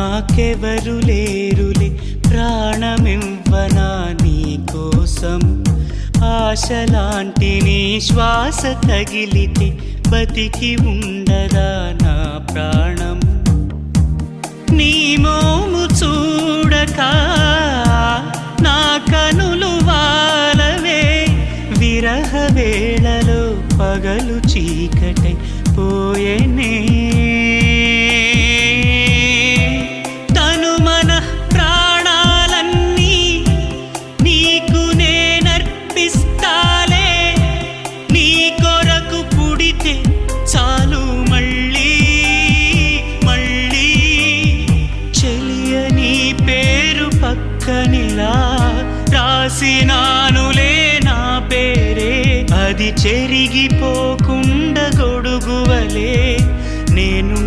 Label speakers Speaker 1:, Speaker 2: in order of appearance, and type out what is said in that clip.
Speaker 1: నాకెవరు లేరులే ప్రాణమివ్వనా నీ కోసం ఆశలాంటి నీ శ్వాస తగిలితే బతికి ఉండదా నా ప్రాణం నీ మోము చూడక నా కనులు వాలవే విరహ వేళలో పగలు చీకటై పోయేనే తను మన ప్రాణాలన్నీ నీకు నేనర్పిస్తాలే నీ కొరకు పుడితే చాలు మళ్ళీ మళ్ళీ చెలియ నీ పేరు పక్కనిలా రాసినానులే నా పేరే అది చెరిగిపోకుండా గొడుగువలే నేను